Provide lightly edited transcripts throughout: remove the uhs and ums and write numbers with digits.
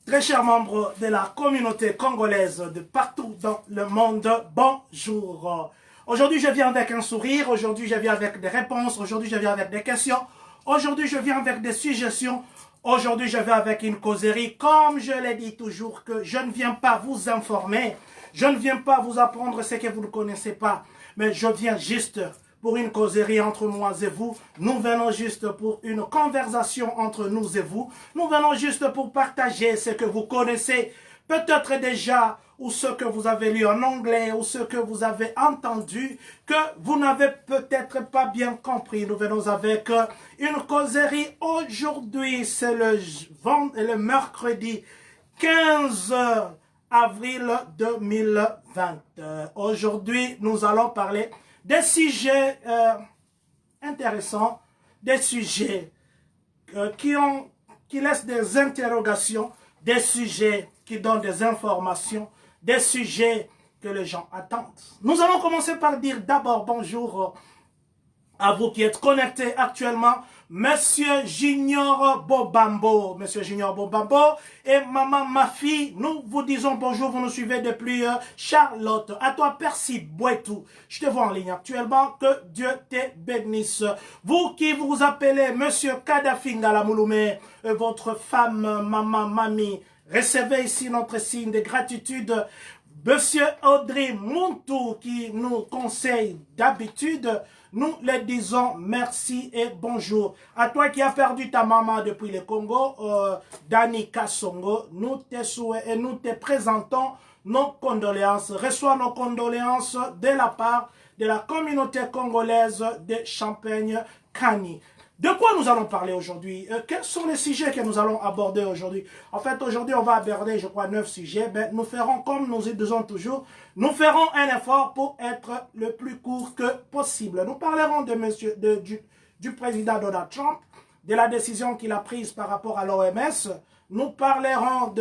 Très chers membres de la communauté congolaise de partout dans le monde, bonjour. Aujourd'hui, je viens avec un sourire, aujourd'hui, je viens avec des réponses, aujourd'hui, je viens avec des questions, aujourd'hui, je viens avec des suggestions, aujourd'hui, je viens avec une causerie. Comme je l'ai dit toujours, que je ne viens pas vous informer, je ne viens pas vous apprendre ce que vous ne connaissez pas, mais je viens juste pour une causerie entre moi et vous. Nous venons juste pour une conversation entre nous et vous. Nous venons juste pour partager ce que vous connaissez peut-être déjà, ou ce que vous avez lu en anglais, ou ce que vous avez entendu, que vous n'avez peut-être pas bien compris. Nous venons avec une causerie. Aujourd'hui, c'est le mercredi 15 avril 2020. Aujourd'hui, nous allons parler des sujets intéressants, des sujets qui laissent des interrogations, des sujets qui donnent des informations, des sujets que les gens attendent. Nous allons commencer par dire d'abord bonjour à vous qui êtes connectés actuellement, Monsieur Junior Bobambo, Monsieur Junior Bobambo et Maman Mafi, nous vous disons bonjour, vous nous suivez depuis Charlotte. À toi Percy Boitou, je te vois en ligne actuellement, que Dieu te bénisse. Vous qui vous appelez Monsieur Kadafinga la Mouloumé, votre femme, Maman Mami, recevez ici notre signe de gratitude. Monsieur Audrey Muntu qui nous conseille d'habitude, nous les disons merci et bonjour. À toi qui as perdu ta maman depuis le Congo, Dani Kassongo, nous te présentons nos condoléances. Reçois nos condoléances de la part de la communauté congolaise de Champagne-Kani. De quoi nous allons parler aujourd'hui? Quels sont les sujets que nous allons aborder aujourd'hui? En fait, aujourd'hui, on va aborder, je crois, 9 sujets. Ben, nous ferons, comme nous y disons toujours, nous ferons un effort pour être le plus court que possible. Nous parlerons du président Donald Trump, de la décision qu'il a prise par rapport à l'OMS. Nous parlerons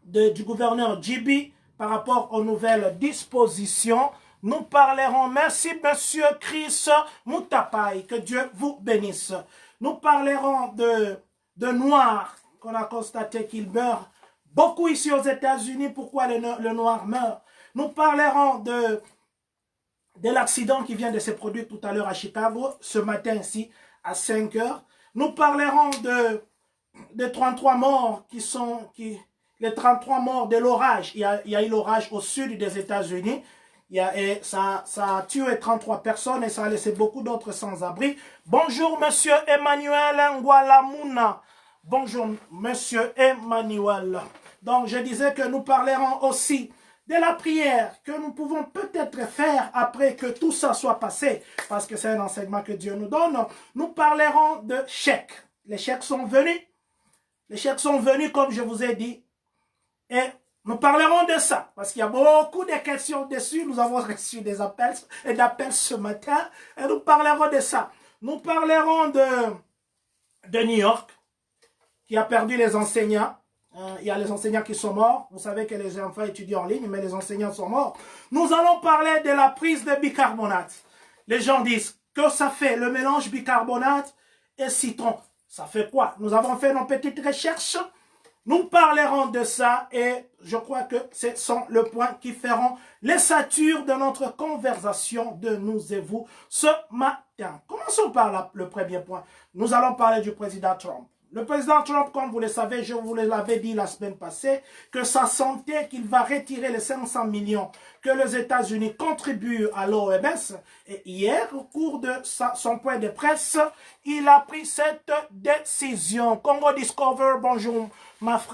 du gouverneur Djibi par rapport aux nouvelles dispositions. Nous parlerons, merci Monsieur Chris Moutapaï, que Dieu vous bénisse. Nous parlerons de Noirs, qu'on a constaté qu'ils meurent beaucoup ici aux États-Unis. Pourquoi le Noir meurt? Nous parlerons de l'accident qui vient de se produire tout à l'heure à Chicago, ce matin ici, à 5 heures. Nous parlerons de 33 morts les 33 morts de l'orage. Il y a eu l'orage au sud des États-Unis. Et ça a tué 33 personnes et ça a laissé beaucoup d'autres sans-abri. Bonjour, Monsieur Emmanuel Ngwalamuna. Bonjour, Monsieur Emmanuel. Donc, je disais que nous parlerons aussi de la prière que nous pouvons peut-être faire après que tout ça soit passé, parce que c'est un enseignement que Dieu nous donne. Nous parlerons de chèques. Les chèques sont venus. Les chèques sont venus, comme je vous ai dit. Et nous parlerons de ça, parce qu'il y a beaucoup de questions dessus. Nous avons reçu des appels ce matin, et nous parlerons de ça. Nous parlerons de New York, qui a perdu les enseignants. Il y a les enseignants qui sont morts. Vous savez que les enfants étudient en ligne, mais les enseignants sont morts. Nous allons parler de la prise de bicarbonate. Les gens disent que ça fait le mélange bicarbonate et citron. Ça fait quoi? Nous avons fait nos petites recherches. Nous parlerons de ça et je crois que ce sont le point qui feront les satures de notre conversation de nous et vous ce matin. Commençons par le premier point. Nous allons parler du président Trump. Le président Trump, comme vous le savez, je vous l'avais dit la semaine passée, que sa santé, qu'il va retirer les 500 millions que les États-Unis contribuent à l'OMS. Et hier, au cours de son point de presse, il a pris cette décision. Congo Discover, bonjour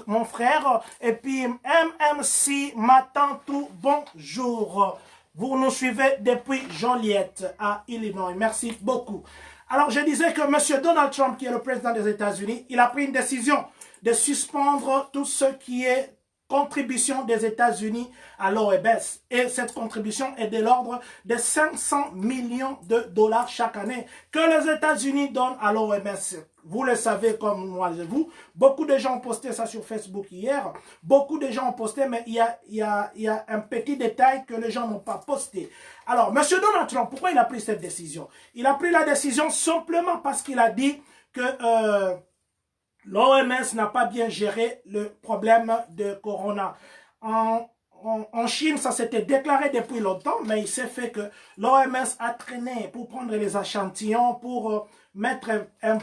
mon frère. Et puis MMC Matantou, bonjour. Vous nous suivez depuis Joliette à Illinois. Merci beaucoup. Alors, je disais que M. Donald Trump, qui est le président des États-Unis, il a pris une décision de suspendre tout ce qui est contribution des États-Unis à l'OMS. Et cette contribution est de l'ordre de 500 millions de dollars chaque année que les États-Unis donnent à l'OMS. Vous le savez comme moi et vous. Beaucoup de gens ont posté ça sur Facebook hier. Beaucoup de gens ont posté, mais il y a un petit détail que les gens n'ont pas posté. Alors, M. Donald Trump, pourquoi il a pris cette décision? Il a pris la décision simplement parce qu'il a dit que l'OMS n'a pas bien géré le problème de Corona. En Chine, ça s'était déclaré depuis longtemps, mais il s'est fait que l'OMS a traîné pour prendre les échantillons, pour mettre un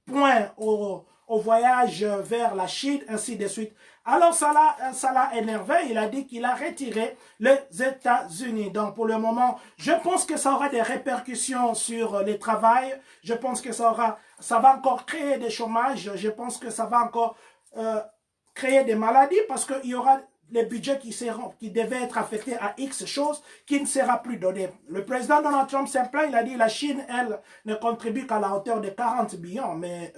point au voyage vers la Chine, ainsi de suite. Alors ça l'a énervé, il a dit qu'il a retiré les États-Unis. Donc pour le moment, je pense que ça aura des répercussions sur le travail, je pense que ça va encore créer des chômages, je pense que ça va encore créer des maladies parce qu'il y aura les budgets qui devaient être affectés à X choses qui ne sera plus donné. Le président Donald Trump s'est plaint, il a dit la Chine, elle, ne contribue qu'à la hauteur de 40 millions, mais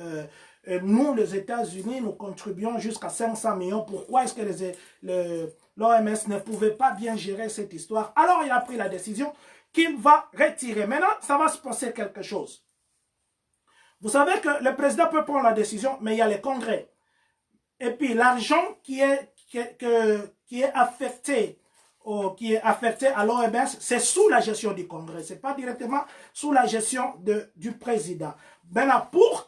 nous, les États-Unis, nous contribuons jusqu'à 500 millions. Pourquoi est-ce que l'OMS ne pouvait pas bien gérer cette histoire? Alors, il a pris la décision qu'il va retirer. Maintenant, ça va se passer quelque chose. Vous savez que le président peut prendre la décision, mais il y a les congrès. Et puis, l'argent qui est affecté à l'OMS, c'est sous la gestion du Congrès. Ce n'est pas directement sous la gestion du président. Maintenant, pour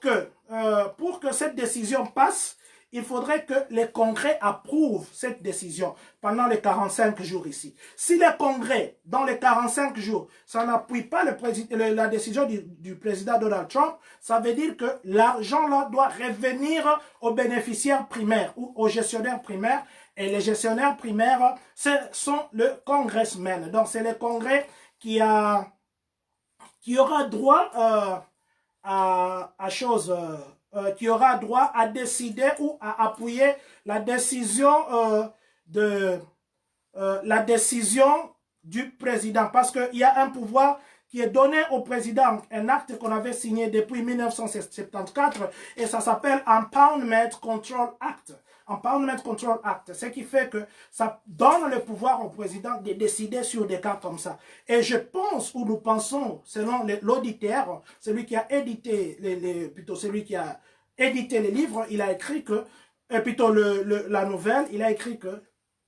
que cette décision passe, il faudrait que les congrès approuvent cette décision pendant les 45 jours ici. Si les congrès, dans les 45 jours, ça n'appuie pas la décision du président Donald Trump, ça veut dire que l'argent là doit revenir aux bénéficiaires primaires ou aux gestionnaires primaires. Et les gestionnaires primaires, ce sont le congressmen. Donc c'est le congrès qui aura droit qui aura droit à décider ou à appuyer la décision du président. Parce qu'il y a un pouvoir qui est donné au président, un acte qu'on avait signé depuis 1974 et ça s'appelle Empowerment Control Act. Empowerment Control Act, ce qui fait que ça donne le pouvoir au président de décider sur des cas comme ça. Et je pense, ou nous pensons, selon l'auditeur, celui qui a édité les livres, il a écrit que, la nouvelle, il a écrit que,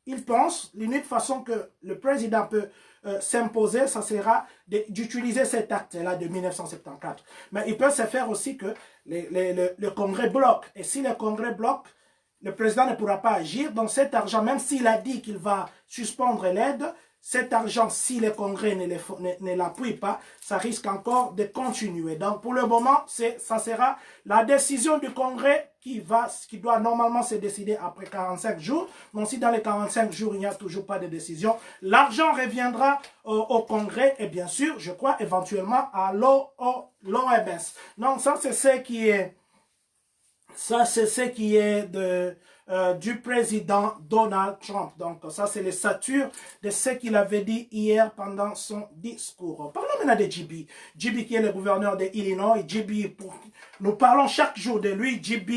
il pense, l'unique façon que le président peut s'imposer, ça sera d'utiliser cet acte-là de 1974. Mais il peut se faire aussi que le Congrès bloque. Et si le Congrès bloque, le président ne pourra pas agir. Donc cet argent, même s'il a dit qu'il va suspendre l'aide, cet argent, si le Congrès ne l'appuie pas, ça risque encore de continuer. Donc pour le moment, ça sera la décision du Congrès qui doit normalement se décider après 45 jours. Donc si dans les 45 jours, il n'y a toujours pas de décision, l'argent reviendra au Congrès et bien sûr, je crois éventuellement à l'OMS. Donc ça, c'est ce qui est... Ça, c'est ce qui est du président Donald Trump. Donc, ça, c'est le stature de ce qu'il avait dit hier pendant son discours. Parlons maintenant de JB. JB qui est le gouverneur de Illinois. JB, nous parlons chaque jour de lui. JB.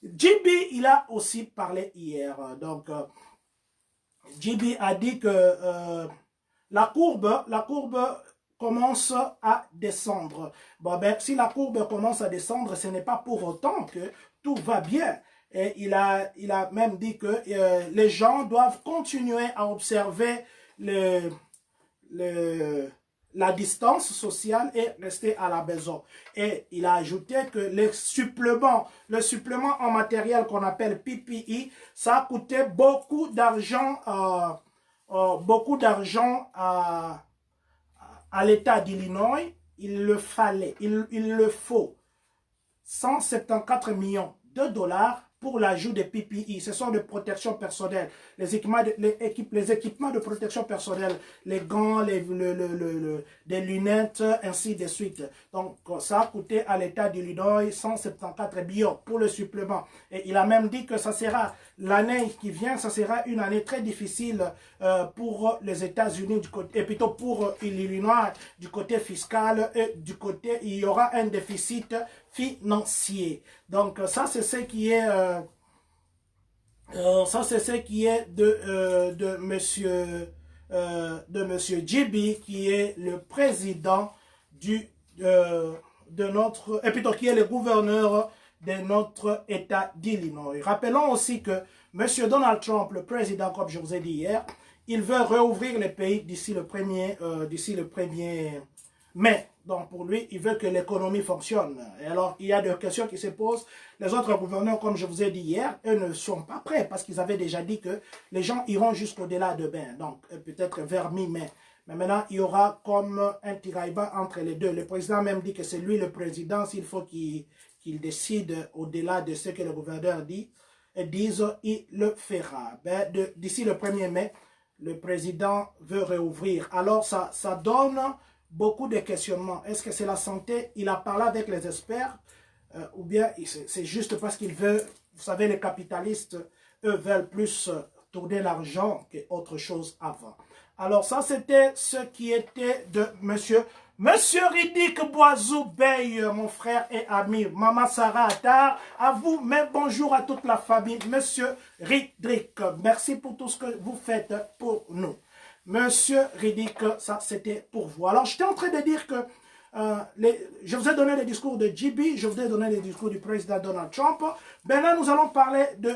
JB, il a aussi parlé hier. Donc, JB a dit que la courbe commence à descendre. Bon, ben, si la courbe commence à descendre, ce n'est pas pour autant que tout va bien. Et il a même dit que les gens doivent continuer à observer la distance sociale et rester à la maison. Et il a ajouté que le supplément en matériel qu'on appelle PPE, ça a coûté beaucoup d'argent à l'État d'Illinois. Il le faut 174 millions de dollars pour l'ajout des PPE. Ce sont des protections personnelles, les équipements de protection personnelle, les gants, des lunettes, ainsi de suite. Donc, ça a coûté à l'État d'Illinois 174 millions pour le supplément. Et il a même dit que ça sera l'année qui vient, ça sera une année très difficile pour les États-Unis et plutôt pour l'Illinois du côté fiscal et du côté, il y aura un déficit financier. Donc ça c'est ce qui est de monsieur JB qui est le président de notre et plutôt qui est le gouverneur de notre État d'Illinois. Rappelons aussi que monsieur Donald Trump, le président, comme je vous ai dit hier, il veut rouvrir le pays d'ici le 1er mai. Donc pour lui, il veut que l'économie fonctionne. Et alors, il y a des questions qui se posent. Les autres gouverneurs, comme je vous ai dit hier, eux ne sont pas prêts parce qu'ils avaient déjà dit que les gens iront jusqu'au-delà de demain. Donc peut-être vers mi-mai. Mais maintenant, il y aura comme un tiraillement entre les deux. Le président même dit que c'est lui le président. S'il faut qu'il décide au-delà de ce que le gouverneur dit, disent, il le fera. Ben, d'ici le 1er mai, le président veut réouvrir. Alors, ça donne beaucoup de questionnements. Est-ce que c'est la santé? Il a parlé avec les experts ou bien c'est juste parce qu'il veut, vous savez, les capitalistes, eux, veulent plus tourner l'argent qu'autre chose avant. Alors, ça, c'était ce qui était de Monsieur Riddick Boisou Bey, mon frère et ami. Maman Sarah Attar, à vous, mais bonjour à toute la famille. Monsieur Riddick, merci pour tout ce que vous faites pour nous. Monsieur Riddick, ça, c'était pour vous. Alors, j'étais en train de dire que je vous ai donné les discours de JB, je vous ai donné les discours du président Donald Trump. Maintenant, nous allons parler de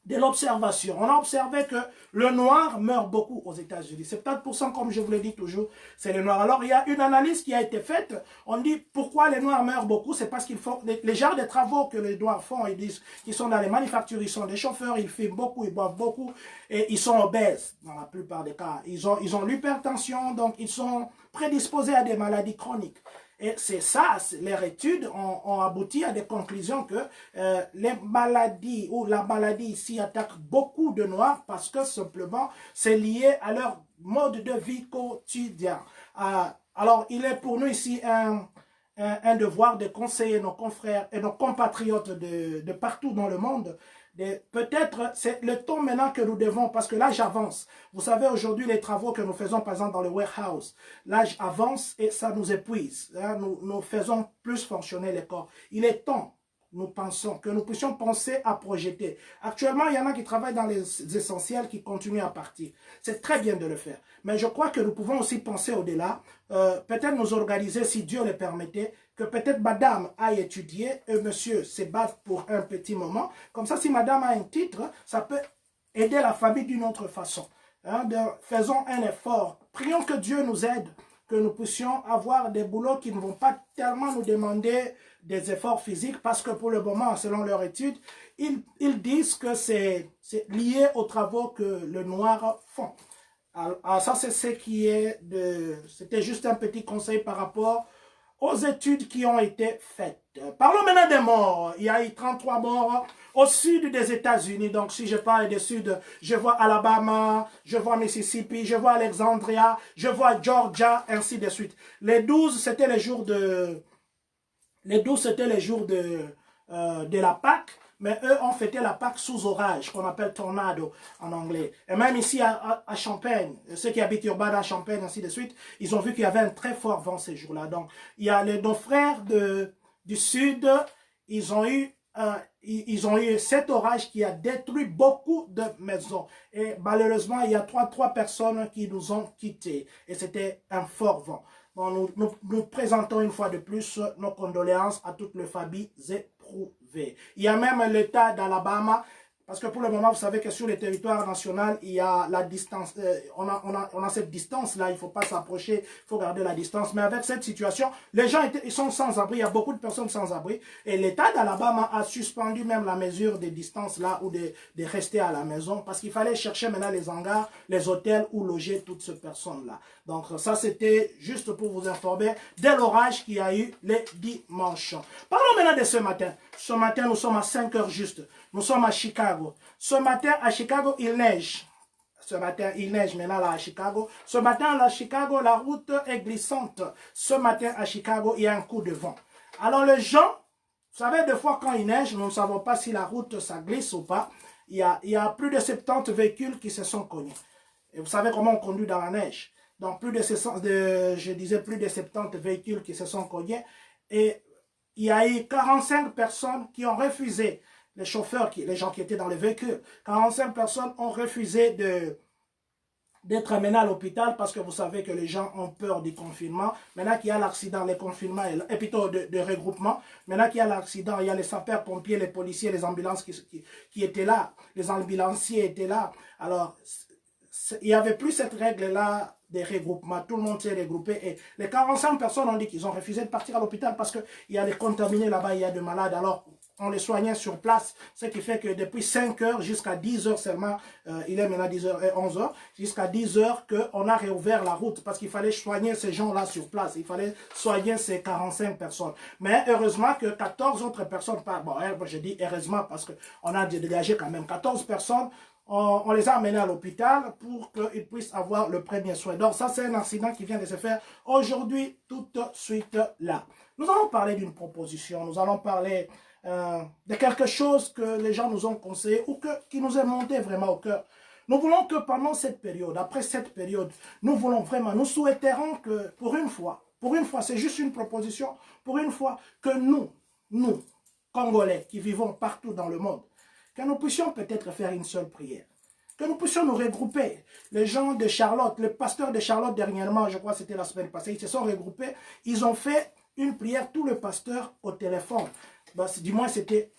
l'observation. On a observé que le noir meurt beaucoup aux États-Unis. 70%, comme je vous l'ai dit toujours, c'est les noirs. Alors, il y a une analyse qui a été faite. On dit pourquoi les noirs meurent beaucoup. C'est parce qu'ils font les genres de travaux que les noirs font. Ils disent qu'ils sont dans les manufactures, ils sont des chauffeurs, ils fument beaucoup, ils boivent beaucoup et ils sont obèses dans la plupart des cas. Ils ont l'hypertension, donc ils sont prédisposés à des maladies chroniques. Et c'est ça, les études ont abouti à des conclusions que les maladies ou la maladie ici attaque beaucoup de noirs parce que simplement c'est lié à leur mode de vie quotidien. Alors il est pour nous ici un devoir de conseiller nos confrères et nos compatriotes de partout dans le monde. Peut-être c'est le temps maintenant que nous devons, parce que l'âge avance. Vous savez, aujourd'hui, les travaux que nous faisons, par exemple, dans le warehouse, l'âge avance et ça nous épuise. Hein, nous faisons plus fonctionner les corps. Il est temps, nous pensons, que nous puissions penser à projeter. Actuellement, il y en a qui travaillent dans les essentiels qui continuent à partir. C'est très bien de le faire. Mais je crois que nous pouvons aussi penser au-delà, peut-être nous organiser, si Dieu le permettait, que peut-être madame aille étudier et monsieur se batte pour un petit moment. Comme ça, si madame a un titre, ça peut aider la famille d'une autre façon. Hein, faisons un effort. Prions que Dieu nous aide, que nous puissions avoir des boulots qui ne vont pas tellement nous demander des efforts physiques, parce que pour le moment, selon leur étude, ils disent que c'est lié aux travaux que les Noirs font. Alors ça, c'est ce qui est c'était juste un petit conseil par rapport aux études qui ont été faites. Parlons maintenant des morts. Il y a eu 33 morts au sud des États-Unis. Donc, si je parle du sud, je vois Alabama, je vois Mississippi, je vois Alexandria, je vois Georgia, ainsi de suite. Les 12, c'était les jours de... Les 12, c'était les jours de la Pâque. Mais eux ont fêté la Pâque sous orage, qu'on appelle tornado en anglais. Et même ici à Champagne, ceux qui habitent Urbana, Champagne, ainsi de suite, ils ont vu qu'il y avait un très fort vent ces jours-là. Donc, il y a nos frères du sud, ils ont eu cet orage qui a détruit beaucoup de maisons. Et malheureusement, il y a trois personnes qui nous ont quittés. Et c'était un fort vent. Bon, nous présentons une fois de plus nos condoléances à toutes les familles éprouvées. Il y a même l'État d'Alabama, parce que pour le moment, vous savez que sur le territoire national, il y a la distance, on a cette distance-là, il ne faut pas s'approcher, il faut garder la distance. Mais avec cette situation, les gens ils sont sans abri, il y a beaucoup de personnes sans abri. Et l'État d'Alabama a suspendu même la mesure de distance là, ou de rester à la maison, parce qu'il fallait chercher maintenant les hangars, les hôtels où loger toutes ces personnes-là. Donc ça, c'était juste pour vous informer de l'orage qu'il y a eu les dimanches. Parlons maintenant de ce matin. Ce matin, nous sommes à 5 heures juste. Nous sommes à Chicago. Ce matin, à Chicago, il neige. Ce matin, il neige maintenant là à Chicago. Ce matin, là à Chicago, la route est glissante. Ce matin, à Chicago, il y a un coup de vent. Alors les gens, vous savez, des fois quand il neige, nous ne savons pas si la route, ça glisse ou pas. Il y a plus de 70 véhicules qui se sont cognés. Et vous savez comment on conduit dans la neige. Donc, plus de 70 véhicules qui se sont cognés. Et il y a eu 45 personnes qui ont refusé, les chauffeurs, les gens qui étaient dans les véhicules, 45 personnes ont refusé d'être amenés à l'hôpital parce que vous savez que les gens ont peur du confinement. Maintenant qu'il y a l'accident, les confinements, et plutôt de regroupement, maintenant qu'il y a l'accident, il y a les sapeurs-pompiers, les policiers, les ambulances qui étaient là, les ambulanciers étaient là. Alors, il n'y avait plus cette règle-là des regroupements. Tout le monde s'est regroupé et les 45 personnes ont dit qu'ils ont refusé de partir à l'hôpital parce qu'il y a des contaminés là-bas, il y a des malades. Alors, on les soignait sur place, ce qui fait que depuis 5 heures jusqu'à 10 heures seulement, il est maintenant 10 heures et 11 heures, jusqu'à 10 heures qu'on a réouvert la route parce qu'il fallait soigner ces gens-là sur place, il fallait soigner ces 45 personnes. Mais heureusement que 14 autres personnes, bon, je dis heureusement parce qu'on a dégagé quand même 14 personnes, on les a amenés à l'hôpital pour qu'ils puissent avoir le premier soin. Donc ça, c'est un incident qui vient de se faire aujourd'hui, tout de suite là. Nous allons parler d'une proposition, nous allons parler de quelque chose que les gens nous ont conseillé ou qui nous est monté vraiment au cœur. Nous voulons que pendant cette période, après cette période, nous voulons vraiment, nous souhaiterons que pour une fois, c'est juste une proposition, pour une fois, que nous, Congolais qui vivons partout dans le monde, que nous puissions peut-être faire une seule prière. Que nous puissions nous regrouper. Les gens de Charlotte, le pasteur de Charlotte dernièrement, je crois que c'était la semaine passée, ils se sont regroupés, ils ont fait une prière, tout le pasteur au téléphone. Ben, du moins, c'était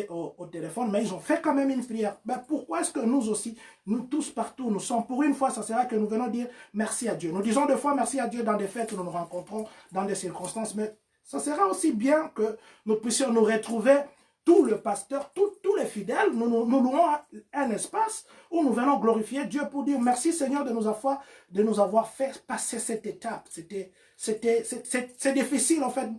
au téléphone, mais ils ont fait quand même une prière. Ben, pourquoi est-ce que nous aussi, nous tous partout, nous sommes, pour une fois, ça sera que nous venons dire merci à Dieu. Nous disons deux fois merci à Dieu dans des fêtes où nous nous rencontrons, dans des circonstances, mais ça sera aussi bien que nous puissions nous retrouver, tout le pasteur, tous les fidèles, nous louons un espace où nous venons glorifier Dieu pour dire merci Seigneur de nous avoir fait passer cette étape. C'est difficile en fait.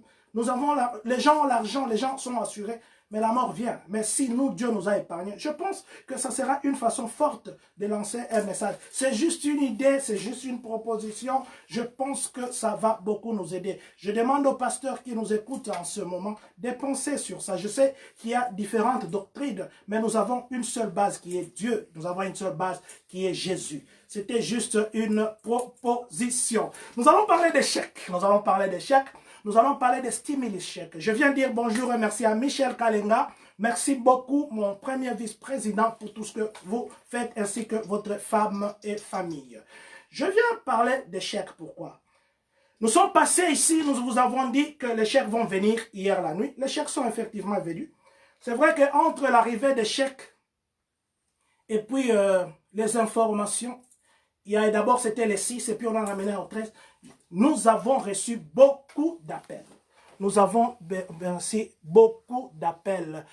Les gens ont l'argent, les gens sont assurés, mais la mort vient. Mais si nous, Dieu nous a épargnés, je pense que ça sera une façon forte de lancer un message. C'est juste une idée, c'est juste une proposition. Je pense que ça va beaucoup nous aider. Je demande aux pasteurs qui nous écoutent en ce moment de penser sur ça. Je sais qu'il y a différentes doctrines, mais nous avons une seule base qui est Dieu. Nous avons une seule base qui est Jésus. C'était juste une proposition. Nous allons parler d'échecs. Nous allons parler d'échecs. Nous allons parler des stimuli chèques. Je viens dire bonjour et merci à Michel Kalenga. Merci beaucoup, mon premier vice-président, pour tout ce que vous faites, ainsi que votre femme et famille. Je viens parler des chèques. Pourquoi? Nous sommes passés ici, nous vous avons dit que les chèques vont venir hier la nuit. Les chèques sont effectivement venus. C'est vrai qu'entre l'arrivée des chèques et puis les informations, il y a d'abord c'était les 6 et puis on a ramené au 13. Nous avons reçu beaucoup d'appels. Nous avons reçu beaucoup d'appels.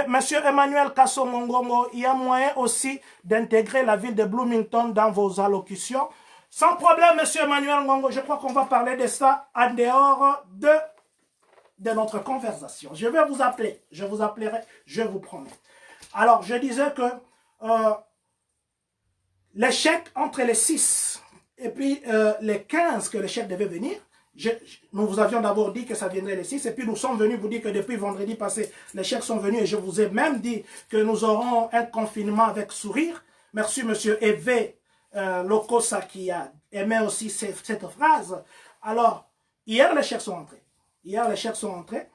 Monsieur Emmanuel Kassongongo, il y a moyen aussi d'intégrer la ville de Bloomington dans vos allocutions. Sans problème, monsieur Emmanuel Ngongo, je crois qu'on va parler de ça en dehors de notre conversation. Je vais vous appeler, je vous appellerai, je vous promets. Alors, je disais que les chèques entre les 6 et puis les 15 que les chèques devaient venir, nous vous avions d'abord dit que ça viendrait les 6 et puis nous sommes venus vous dire que depuis vendredi passé, les chèques sont venus et je vous ai même dit que nous aurons un confinement avec sourire. Merci monsieur Eve Lokosa qui a aimé aussi cette phrase. Alors, hier les chèques sont entrés. Hier les chèques sont entrés.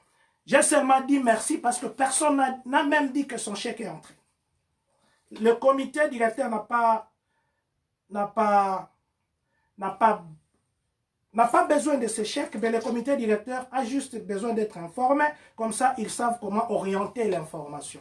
J'ai seulement dit merci parce que personne n'a même dit que son chèque est entré. Le comité directeur n'a pas besoin de ces chèques, mais le comité directeur a juste besoin d'être informé, comme ça ils savent comment orienter l'information.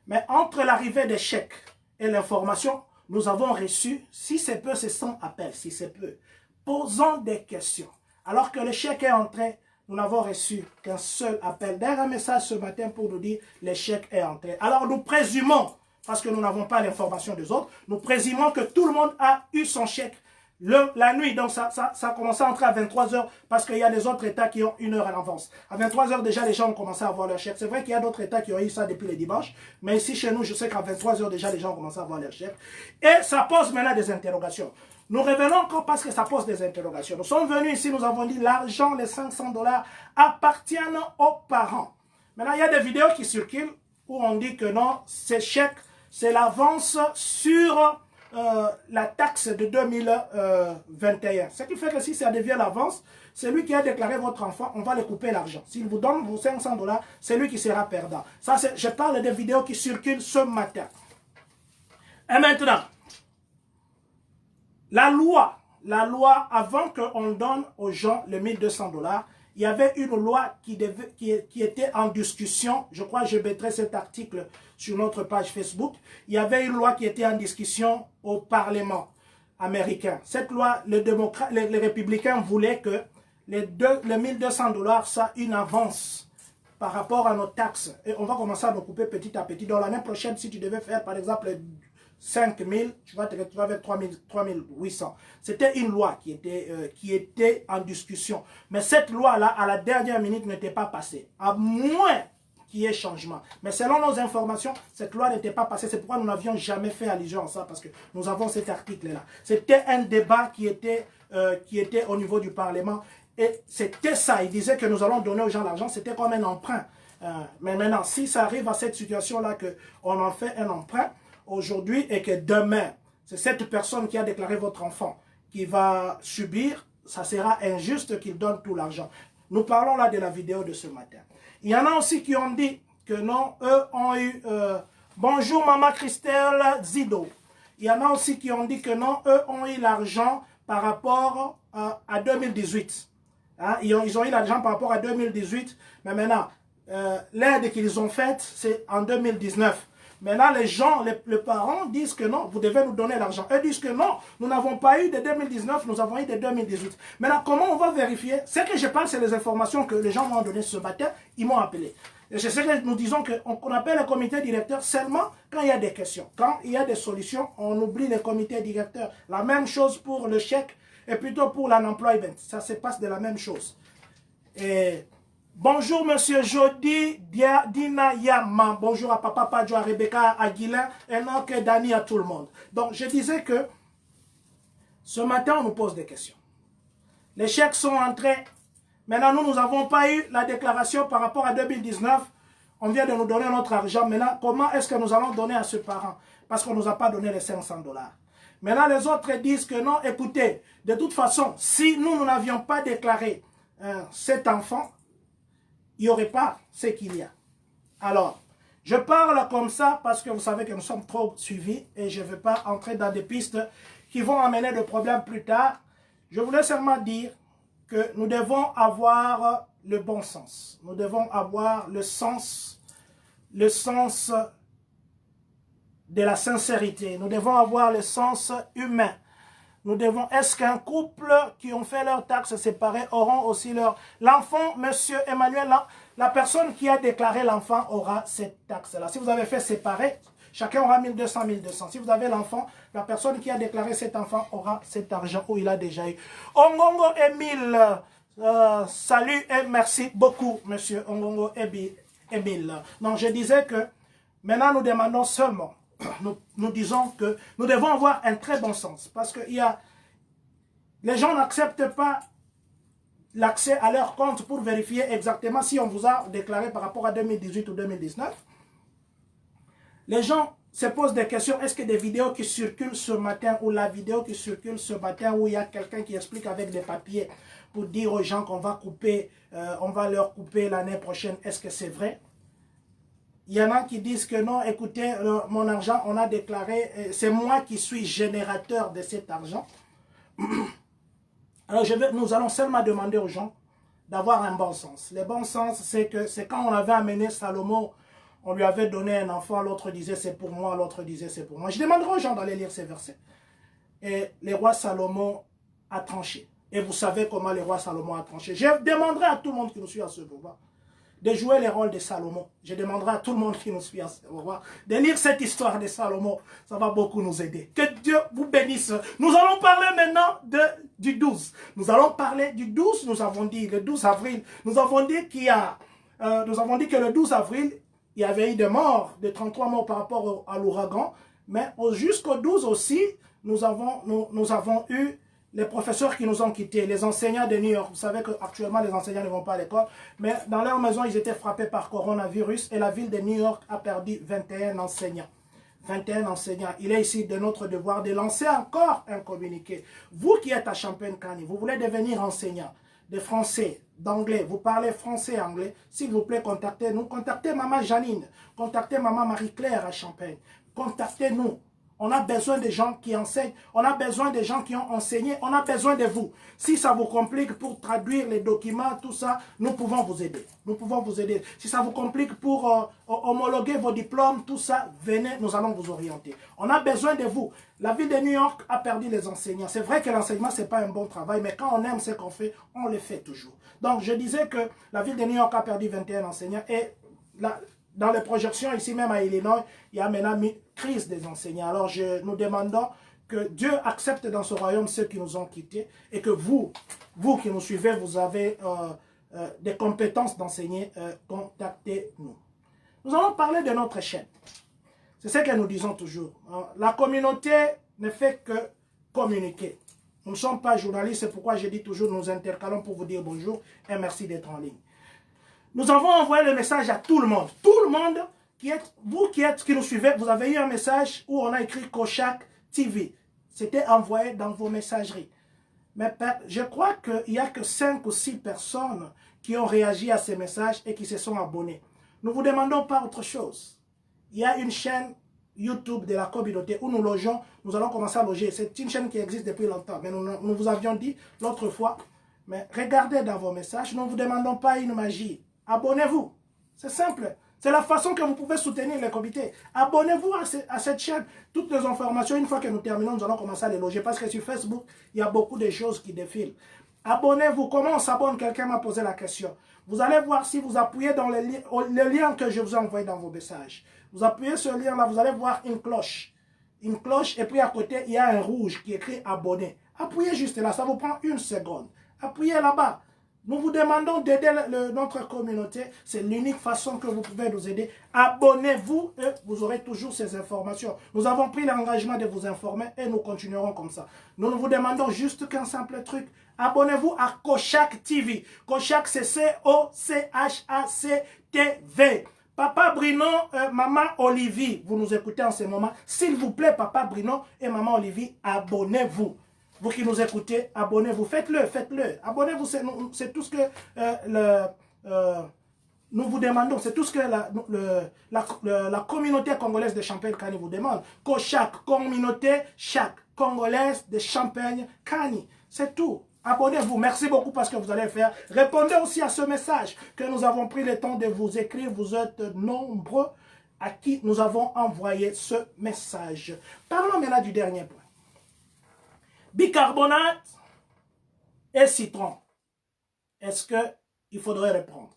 Mais entre l'arrivée des chèques et l'information, nous avons reçu, si c'est peu, c'est 100 appels, si c'est peu. Posons des questions. Alors que le chèque est entré, nous n'avons reçu qu'un seul appel. D'ailleurs, un message ce matin pour nous dire le chèque est entré. Alors nous présumons, parce que nous n'avons pas l'information des autres, nous présumons que tout le monde a eu son chèque la nuit. Donc ça a commencé à entrer à 23 h parce qu'il y a des autres États qui ont 1 heure à l'avance. À 23 h déjà, les gens ont commencé à avoir leur chèque. C'est vrai qu'il y a d'autres États qui ont eu ça depuis le dimanche, mais ici chez nous, je sais qu'à 23 h déjà, les gens ont commencé à avoir leur chèque. Et ça pose maintenant des interrogations. Nous revenons encore parce que ça pose des interrogations. Nous sommes venus ici, nous avons dit l'argent, les 500 $ appartiennent aux parents. Maintenant, il y a des vidéos qui circulent où on dit que non, ces chèques, c'est l'avance sur la taxe de 2021. Ce qui fait que si ça devient l'avance, c'est lui qui a déclaré votre enfant, on va le couper l'argent. S'il vous donne vos 500 $, c'est lui qui sera perdant. Ça, je parle des vidéos qui circulent ce matin. Et maintenant, la loi, avant qu'on donne aux gens les 1200 $, il y avait une loi qui était en discussion. Je crois que je mettrai cet article sur notre page Facebook. Il y avait une loi qui était en discussion au Parlement. américain. Cette loi, les républicains voulaient que les 1200 $ soient une avance par rapport à nos taxes. Et on va commencer à nous couper petit à petit. Donc l'année prochaine, si tu devais faire par exemple 5 000, tu vas te retrouver avec 3 800. C'était une loi qui était en discussion. Mais cette loi-là, à la dernière minute, n'était pas passée. À moins qu'il y ait changement. Mais selon nos informations, cette loi n'était pas passée. C'est pourquoi nous n'avions jamais fait allusion à ça, parce que nous avons cet article-là. C'était un débat qui était au niveau du Parlement. Et c'était ça. Il disait que nous allons donner aux gens l'argent. C'était comme un emprunt. Mais maintenant, si ça arrive à cette situation-là, qu'on en fait un emprunt aujourd'hui et que demain, c'est cette personne qui a déclaré votre enfant qui va subir, ça sera injuste qu'il donne tout l'argent. Nous parlons là de la vidéo de ce matin. Il y en a aussi qui ont dit que non, eux ont eu... bonjour Maman Christelle Zido. Il y en a aussi qui ont dit que non, eux ont eu l'argent par rapport à 2018. Hein? Ils ont eu l'argent par rapport à 2018. Mais maintenant, l'aide qu'ils ont faite, c'est en 2019. Maintenant, les gens, les parents disent que non, vous devez nous donner l'argent. Eux disent que non, nous n'avons pas eu de 2019, nous avons eu de 2018. Maintenant, comment on va vérifier? Ce que je parle, c'est les informations que les gens m'ont données ce matin, ils m'ont appelé. Et c'est ce que nous disons qu'on appelle le comité directeur seulement quand il y a des questions. Quand il y a des solutions, on oublie le comité directeur. La même chose pour le chèque et plutôt pour l'unemployment. Ça se passe de la même chose. Et... bonjour Monsieur Jody Dina Yama. Bonjour à Papa Padjo, à Rebecca, à Guilain, et non que Dani, à tout le monde. Donc je disais que ce matin on nous pose des questions. Les chèques sont entrés. Maintenant nous n'avons pas eu la déclaration par rapport à 2019. On vient de nous donner notre argent. Maintenant comment est-ce que nous allons donner à ce parent? Parce qu'on ne nous a pas donné les 500 $. Maintenant les autres disent que non, écoutez, de toute façon, si nous n'avions pas déclaré cet enfant, il n'y aurait pas ce qu'il y a. Alors, je parle comme ça parce que vous savez que nous sommes trop suivis et je ne veux pas entrer dans des pistes qui vont amener des problèmes plus tard. Je voulais seulement dire que nous devons avoir le bon sens. Nous devons avoir le sens de la sincérité. Nous devons avoir le sens humain. Nous devons, est-ce qu'un couple qui ont fait leurs taxes séparées auront aussi l'enfant, Monsieur Emmanuel, la personne qui a déclaré l'enfant aura cette taxe-là. Si vous avez fait séparer, chacun aura 1200, 1200. Si vous avez l'enfant, la personne qui a déclaré cet enfant aura cet argent où il a déjà eu. Ongongo Emile, salut et merci beaucoup, Monsieur Ongongo Emile. Donc je disais que maintenant nous demandons seulement, nous disons que nous devons avoir un très bon sens. Parce que les gens n'acceptent pas l'accès à leur compte pour vérifier exactement si on vous a déclaré par rapport à 2018 ou 2019. Les gens se posent des questions. Est-ce que des vidéos qui circulent ce matin ou la vidéo qui circule ce matin où il y a quelqu'un qui explique avec des papiers pour dire aux gens qu'on va couper, on va leur couper l'année prochaine, est-ce que c'est vrai? Il y en a qui disent que non, écoutez, mon argent, on a déclaré, c'est moi qui suis générateur de cet argent. Alors nous allons seulement demander aux gens d'avoir un bon sens. Le bon sens, c'est que c'est quand on avait amené Salomon, on lui avait donné un enfant, l'autre disait c'est pour moi, l'autre disait c'est pour moi. Je demanderai aux gens d'aller lire ces versets. Et le roi Salomon a tranché. Et vous savez comment le roi Salomon a tranché. Je demanderai à tout le monde qui nous suit à ce moment de jouer le rôle de Salomon. Je demanderai à tout le monde qui nous suit à ce moment de lire cette histoire de Salomon. Ça va beaucoup nous aider. Que Dieu vous bénisse. Nous allons parler maintenant du 12. Nous allons parler du 12. Nous avons dit le 12 avril. Nous avons dit qu'il y a... nous avons dit que le 12 avril, il y avait eu des morts, de 33 morts par rapport à l'ouragan. Mais jusqu'au 12 aussi, nous avons eu les professeurs qui nous ont quittés, les enseignants de New York. Vous savez qu'actuellement, les enseignants ne vont pas à l'école. Mais dans leur maison, ils étaient frappés par coronavirus. Et la ville de New York a perdu 21 enseignants. 21 enseignants. Il est ici de notre devoir de lancer encore un communiqué. Vous qui êtes à Champagne-Kani, vous voulez devenir enseignant de français, d'anglais, vous parlez français et anglais, s'il vous plaît, contactez-nous. Contactez Maman Janine. Contactez Maman Marie-Claire à Champagne. Contactez-nous. On a besoin des gens qui enseignent. On a besoin des gens qui ont enseigné. On a besoin de vous. Si ça vous complique pour traduire les documents, tout ça, nous pouvons vous aider. Nous pouvons vous aider. Si ça vous complique pour homologuer vos diplômes, tout ça, venez, nous allons vous orienter. On a besoin de vous. La ville de New York a perdu les enseignants. C'est vrai que l'enseignement, ce n'est pas un bon travail, mais quand on aime ce qu'on fait, on le fait toujours. Donc, je disais que la ville de New York a perdu 21 enseignants et dans les projections, ici même à Illinois, il y a maintenant une crise des enseignants. Alors, nous demandons que Dieu accepte dans ce royaume ceux qui nous ont quittés et que vous qui nous suivez, vous avez des compétences d'enseigner, contactez-nous. Nous allons parler de notre chaîne. C'est ce que nous disons toujours. La communauté ne fait que communiquer. Nous ne sommes pas journalistes, c'est pourquoi je dis toujours nous intercalons pour vous dire bonjour et merci d'être en ligne. Nous avons envoyé le message à tout le monde. Tout le monde, vous qui nous suivez, vous avez eu un message où on a écrit Kochak TV. C'était envoyé dans vos messageries. Mais je crois qu'il n'y a que 5 ou 6 personnes qui ont réagi à ces messages et qui se sont abonnés. Nous vous demandons pas autre chose. Il y a une chaîne YouTube de la communauté où nous logeons, nous allons commencer à loger. C'est une chaîne qui existe depuis longtemps, mais nous vous avions dit l'autre fois. Mais regardez dans vos messages, nous ne vous demandons pas une magie. Abonnez-vous. C'est simple. C'est la façon que vous pouvez soutenir les comités. Abonnez-vous à cette chaîne. Toutes les informations, une fois que nous terminons, nous allons commencer à les loger. Parce que sur Facebook, il y a beaucoup de choses qui défilent. Abonnez-vous. Comment on s'abonne? Quelqu'un m'a posé la question. Vous allez voir si vous appuyez dans le lien que je vous ai envoyé dans vos messages. Vous appuyez sur le lien là, vous allez voir une cloche. Une cloche et puis à côté, il y a un rouge qui écrit abonner. Appuyez juste là, ça vous prend 1 seconde. Appuyez là-bas. Nous vous demandons d'aider notre communauté. C'est l'unique façon que vous pouvez nous aider. Abonnez-vous et vous aurez toujours ces informations. Nous avons pris l'engagement de vous informer et nous continuerons comme ça. Nous vous demandons juste qu'un simple truc. Abonnez-vous à Kochak TV. Kochak, c'est C-O-C-H-A-C-T-V. Papa Bruno, Maman Olivier, vous nous écoutez en ce moment. S'il vous plaît, Papa Bruno et Maman Olivier, abonnez-vous. Vous qui nous écoutez, abonnez-vous. Faites-le, faites-le. Abonnez-vous, c'est tout ce que nous vous demandons. C'est tout ce que la communauté congolaise de Champagne-Kani vous demande. Kochak, communauté, chaque congolaise de Champagne-Kani. C'est tout. Abonnez-vous. Merci beaucoup parce que vous allez le faire. Répondez aussi à ce message que nous avons pris le temps de vous écrire. Vous êtes nombreux à qui nous avons envoyé ce message. Parlons maintenant du dernier point. Bicarbonate et citron. Est-ce qu'il faudrait reprendre?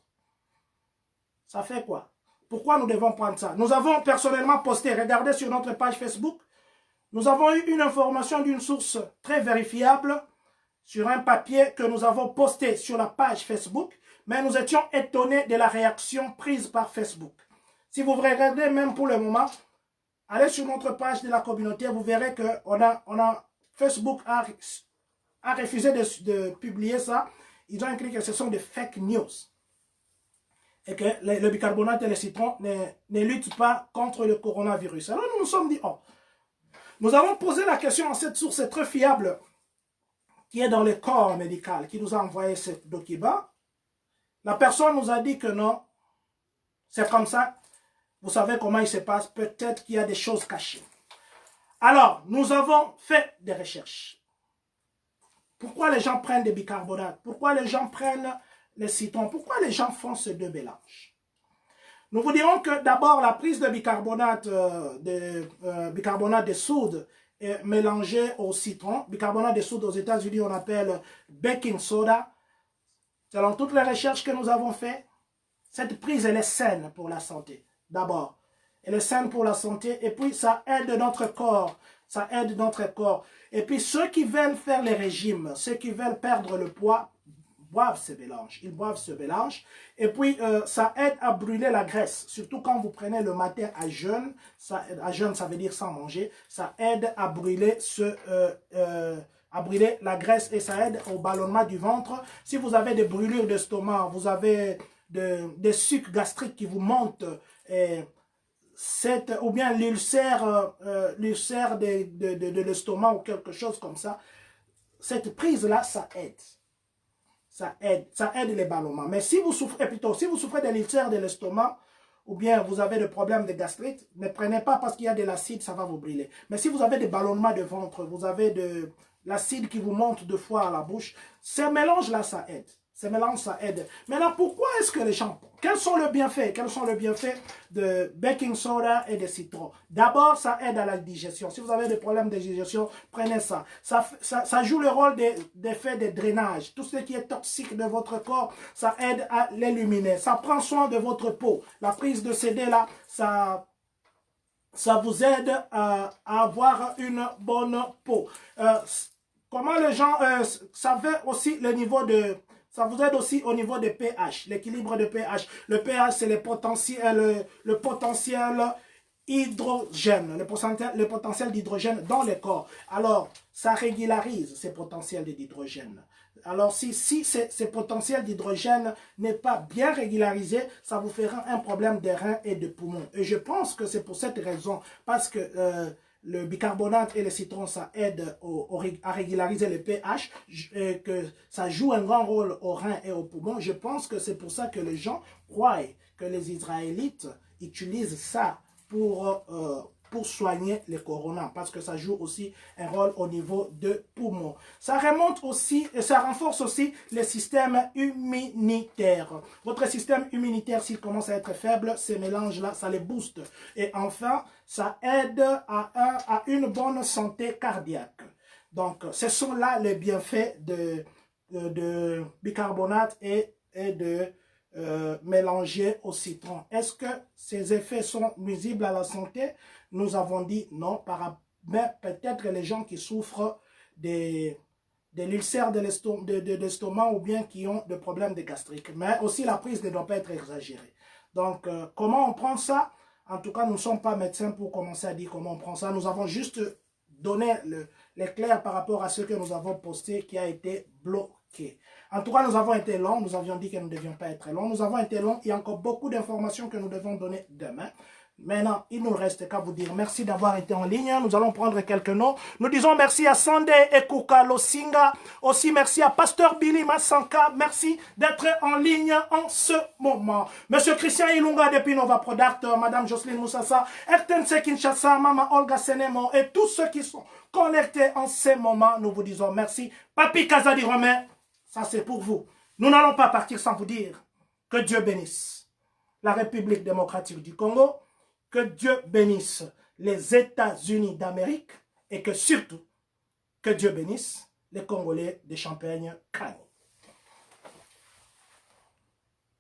Ça fait quoi? Pourquoi nous devons prendre ça? Nous avons personnellement posté, regardez sur notre page Facebook, nous avons eu une information d'une source très vérifiable sur un papier que nous avons posté sur la page Facebook, mais nous étions étonnés de la réaction prise par Facebook. Si vous regardez même pour le moment, allez sur notre page de la communauté, vous verrez que Facebook a refusé de publier ça. Ils ont écrit que ce sont des fake news. Et que le bicarbonate et le citron ne luttent pas contre le coronavirus. Alors nous nous sommes dit, oh, nous avons posé la question à cette source très fiable qui est dans le corps médical, qui nous a envoyé ce document. La personne nous a dit que non, c'est comme ça. Vous savez comment il se passe. Peut-être qu'il y a des choses cachées. Alors, nous avons fait des recherches. Pourquoi les gens prennent des bicarbonates? Pourquoi les gens prennent les citrons? Pourquoi les gens font ces deux mélanges? Nous vous dirons que d'abord, la prise de bicarbonate de soude est mélangée au citron. Bicarbonate de soude aux États-Unis, on appelle baking soda. Selon toutes les recherches que nous avons faites, cette prise, elle est saine pour la santé. D'abord. Elle est saine pour la santé et puis ça aide notre corps. Ça aide notre corps. Et puis ceux qui veulent faire les régimes, ceux qui veulent perdre le poids, boivent ce mélange. Ils boivent ce mélange. Et puis ça aide à brûler la graisse. Surtout quand vous prenez le matin à jeûne. À jeûne, ça veut dire sans manger. Ça aide à brûler la graisse et ça aide au ballonnement du ventre. Si vous avez des brûlures d'estomac, vous avez des sucs gastriques qui vous montent, ou bien l'ulcère de l'estomac ou quelque chose comme ça, cette prise-là, ça aide. Ça aide les ballonnements. Mais si vous souffrez, de l'ulcère de l'estomac ou bien vous avez des problèmes de gastrite, ne prenez pas parce qu'il y a de l'acide, ça va vous brûler. Mais si vous avez des ballonnements de ventre, vous avez de l'acide qui vous monte deux fois à la bouche, ces mélanges-là, ça aide. Ces mélanges, ça aide. Maintenant, pourquoi est-ce que les gens... Quels sont les bienfaits? Quels sont les bienfaits de baking soda et de citron? D'abord, ça aide à la digestion. Si vous avez des problèmes de digestion, prenez ça. Ça joue le rôle d'effet de drainage. Tout ce qui est toxique de votre corps, ça aide à l'éliminer. Ça prend soin de votre peau. La prise de CD, là, ça vous aide à avoir une bonne peau. Comment les gens... ça fait aussi le niveau de... Ça vous aide aussi au niveau de pH, l'équilibre de pH. Le pH, c'est le potentiel hydrogène, le potentiel d'hydrogène dans le corps. Alors, ça régularise ces potentiels d'hydrogène. Alors, si ce potentiel d'hydrogène n'est pas bien régularisé, ça vous fera un problème de reins et de poumons. Et je pense que c'est pour cette raison, parce que le bicarbonate et le citron, ça aide à régulariser le pH, que ça joue un grand rôle aux reins et aux poumons. Je pense que c'est pour ça que les gens croient que les Israélites utilisent ça pour soigner les coronas, parce que ça joue aussi un rôle au niveau de poumons. Ça remonte aussi, et ça renforce aussi le système immunitaire. Votre système immunitaire, s'il commence à être faible, ces mélanges-là, ça les booste. Et enfin, ça aide à une bonne santé cardiaque. Donc, ce sont là les bienfaits de bicarbonate et de mélanger au citron. Est-ce que ces effets sont nuisibles à la santé? Nous avons dit non, mais peut-être les gens qui souffrent de l'ulcère de l'estomac ou bien qui ont des problèmes de gastrique. Mais aussi la prise ne doit pas être exagérée. Donc, comment on prend ça? En tout cas, nous ne sommes pas médecins pour commencer à dire comment on prend ça. Nous avons juste donné l'éclair par rapport à ce que nous avons posté qui a été bloqué. En tout cas, nous avons été longs. Nous avions dit que nous ne devions pas être longs. Nous avons été longs. Il y a encore beaucoup d'informations que nous devons donner demain. Maintenant, il ne nous reste qu'à vous dire merci d'avoir été en ligne. Nous allons prendre quelques noms. Nous disons merci à Sunday Ekuka Losinga. Aussi merci à Pasteur Billy Massanka. Merci d'être en ligne en ce moment. Monsieur Christian Ilunga depuis Nova Product, Madame Jocelyne Moussassa, RTNC Kinshasa, Maman Olga Senemo et tous ceux qui sont connectés en ce moment. Nous vous disons merci. Papi Kazadi Romain, ça c'est pour vous. Nous n'allons pas partir sans vous dire que Dieu bénisse la République démocratique du Congo. Que Dieu bénisse les États-Unis d'Amérique et que surtout, que Dieu bénisse les Congolais de Champagne-Kanye.